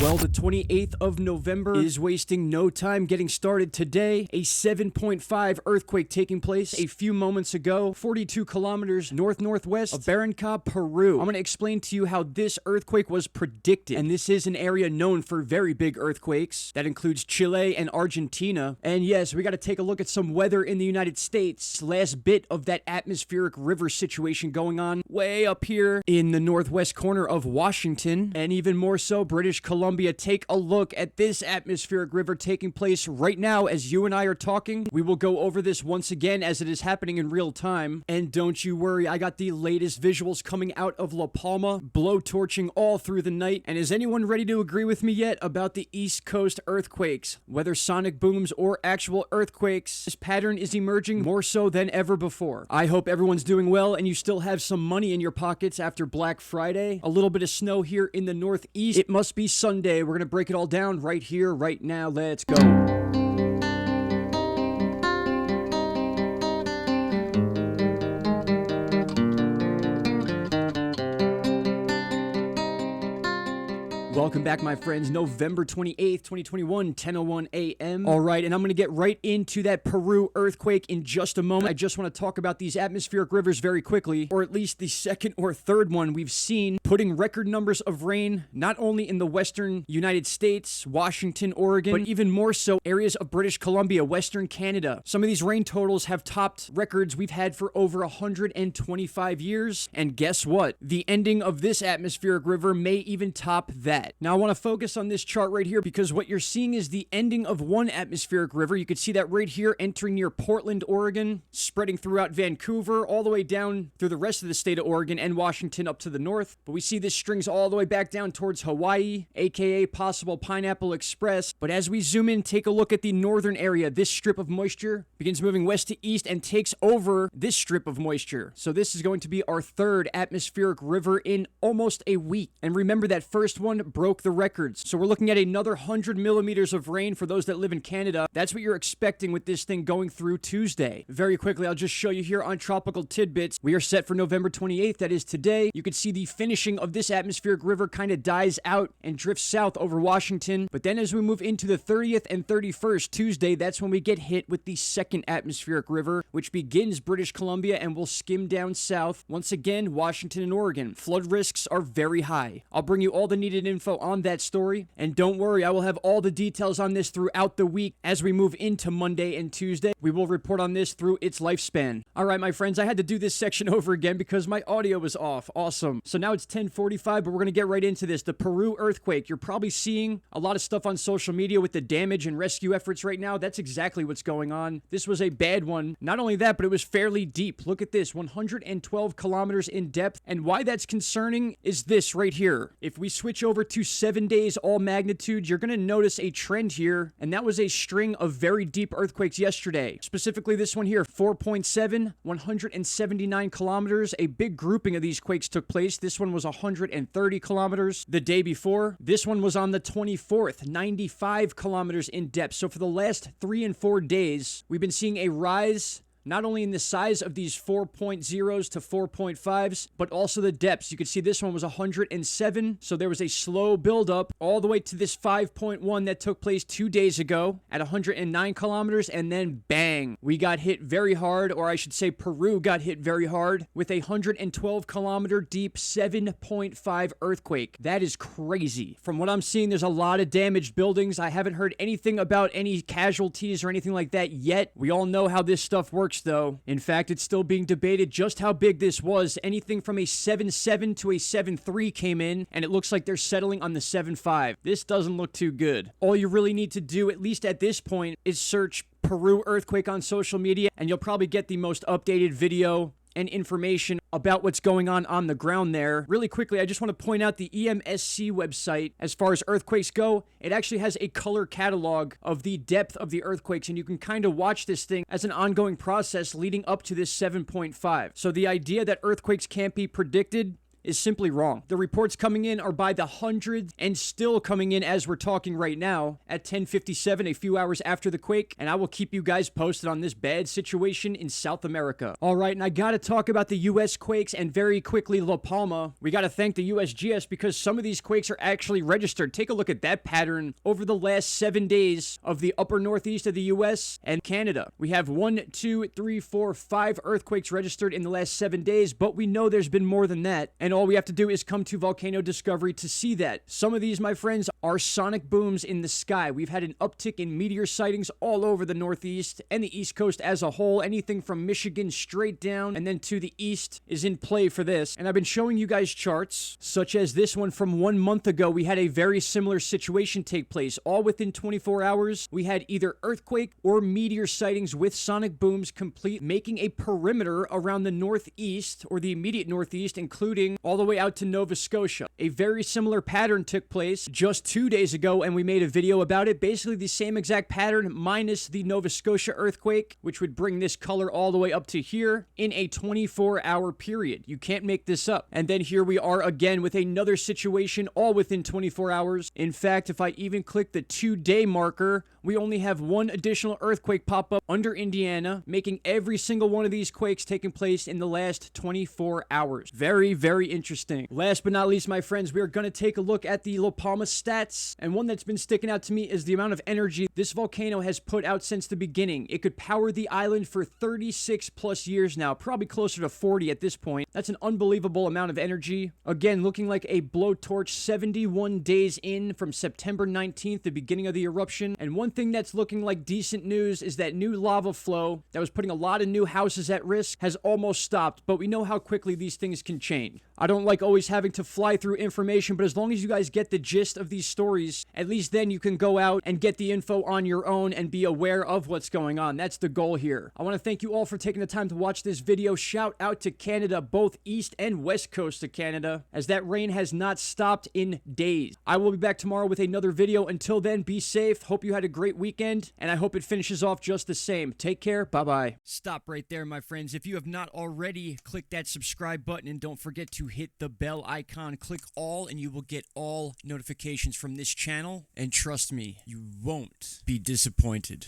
Well, the 28th of November is wasting no time getting started today. A 7.5 earthquake taking place a few moments ago, 42 kilometers north-northwest of Barranca, Peru. I'm going to explain to you how this earthquake was predicted. And this is an area known for very big earthquakes. That includes Chile and Argentina. And yes, we got to take a look at some weather in the United States. Last bit of that atmospheric river situation going on way up here in the northwest corner of Washington. And even more so, British Columbia. Take a look at this atmospheric river taking place right now as you and I are talking. We will go over this once again as it is happening in real time. And don't you worry, I got the latest visuals coming out of La Palma, blowtorching all through the night. And is anyone ready to agree with me yet about the East Coast earthquakes? Whether sonic booms or actual earthquakes, this pattern is emerging more so than ever before. I hope everyone's doing well and you still have some money in your pockets after Black Friday. A little bit of snow here in the Northeast. It must be Sunday. We're going to break it all down right here, right now. Let's go. Welcome back, my friends. November 28th, 2021, 10:01 a.m. All right, and I'm going to get right into that Peru earthquake in just a moment. I just want to talk about these atmospheric rivers very quickly, or at least the second or third one we've seen putting record numbers of rain, not only in the western United States, Washington, Oregon, but even more so areas of British Columbia, Western Canada. Some of these rain totals have topped records we've had for over 125 years. And guess what? The ending of this atmospheric river may even top that. Now I want to focus on this chart right here because what you're seeing is the ending of one atmospheric river. You can see that right here entering near Portland, Oregon, spreading throughout Vancouver, all the way down through the rest of the state of Oregon and Washington up to the north. But we see this strings all the way back down towards Hawaii, aka possible Pineapple Express. But as we zoom in, take a look at the northern area. This strip of moisture begins moving west to east and takes over this strip of moisture. So this is going to be our third atmospheric river in almost a week. And remember, that first one broke the records. So we're looking at another 100 millimeters of rain for those that live in Canada. That's what you're expecting with this thing going through Tuesday. Very quickly, I'll just show you here on Tropical Tidbits. We are set for November 28th. That is today. You can see the finishing of this atmospheric river kind of dies out and drifts south over Washington. But then as we move into the 30th and 31st, Tuesday, that's when we get hit with the second atmospheric river, which begins British Columbia and will skim down south. Once again, Washington and Oregon. Flood risks are very high. I'll bring you all the needed info on that story. And don't worry, I will have all the details on this throughout the week as we move into Monday and Tuesday. We will report on this through its lifespan. All right, my friends, I had to do this section over again because my audio was off. Awesome. So now it's 10:45, but we're going to get right into this. The Peru earthquake. You're probably seeing a lot of stuff on social media with the damage and rescue efforts right now. That's exactly what's going on. This was a bad one. Not only that, but it was fairly deep. Look at this, 112 kilometers in depth. And why that's concerning is this right here. If we switch over to 7 days all magnitude, you're going to notice a trend here, and that was a string of very deep earthquakes yesterday. Specifically this one here, 4.7, 179 kilometers. A big grouping of these quakes took place. This one was 130 kilometers the day before. This one was on the 24th, 95 kilometers in depth. So for the last 3 and 4 days, we've been seeing a rise not only in the size of these 4.0s to 4.5s, but also the depths. You can see this one was 107, so there was a slow buildup all the way to this 5.1 that took place 2 days ago at 109 kilometers, and then bang, we got hit very hard, or I should say Peru got hit very hard, with a 112 kilometer deep 7.5 earthquake. That is crazy. From what I'm seeing, there's a lot of damaged buildings. I haven't heard anything about any casualties or anything like that yet. We all know how this stuff works, though. In fact, it's still being debated just how big this was. Anything from a 7.7 to a 7.3 came in, and it looks like they're settling on the 7.5. This doesn't look too good. All you really need to do, at least at this point, is search Peru earthquake on social media, and you'll probably get the most updated video and information about what's going on the ground there. Really quickly, I just want to point out the EMSC website. As far as earthquakes go, it actually has a color catalog of the depth of the earthquakes, and you can kind of watch this thing as an ongoing process leading up to this 7.5. So the idea that earthquakes can't be predicted is simply wrong. The reports coming in are by the hundreds and still coming in as we're talking right now at 10:57, a few hours after the quake, and I will keep you guys posted on this bad situation in South America. All right, and I gotta talk about the U.S. quakes, and very quickly, La Palma. We gotta thank the USGS because some of these quakes are actually registered. Take a look at that pattern over the last 7 days of the upper northeast of the U.S. and Canada. We have 1, 2, 3, 4, 5 earthquakes registered in the last 7 days, but we know there's been more than that, and all we have to do is come to Volcano Discovery to see that. Some of these, my friends, are sonic booms in the sky. We've had an uptick in meteor sightings all over the Northeast and the East Coast as a whole. Anything from Michigan straight down and then to the east is in play for this. And I've been showing you guys charts, such as this one from 1 month ago. We had a very similar situation take place. All within 24 hours, we had either earthquake or meteor sightings with sonic booms complete, making a perimeter around the Northeast or the immediate Northeast, including all the way out to Nova Scotia. A very similar pattern took place just 2 days ago, and we made a video about it. Basically the same exact pattern minus the Nova Scotia earthquake, which would bring this color all the way up to here in a 24-hour period. You can't make this up. And then here we are again with another situation all within 24 hours. In fact, if I even click the 2-day marker, we only have one additional earthquake pop up under Indiana, making every single one of these quakes taking place in the last 24 hours. Very, very interesting. Last but not least, my friends, we are going to take a look at the La Palma stats, and one that's been sticking out to me is the amount of energy this volcano has put out since the beginning. It could power the island for 36 plus years now, probably closer to 40 at this point. That's an unbelievable amount of energy. Again, looking like a blowtorch 71 days in from September 19th, the beginning of the eruption. And one thing that's looking like decent news is that new lava flow that was putting a lot of new houses at risk has almost stopped, but we know how quickly these things can change. I don't like always having to fly through information, but as long as you guys get the gist of these stories, at least then you can go out and get the info on your own and be aware of what's going on. That's the goal here. I want to thank you all for taking the time to watch this video. Shout out to Canada, both east and west coast of Canada, as that rain has not stopped in days. I will be back tomorrow with another video. Until then, be safe. Hope you had a great weekend, and I hope it finishes off just the same. Take care. Bye-bye. Stop right there, my friends. If you have not already, click that subscribe button, and don't forget to hit the bell icon. Click all, and you will get all notifications from this channel. And trust me, you won't be disappointed.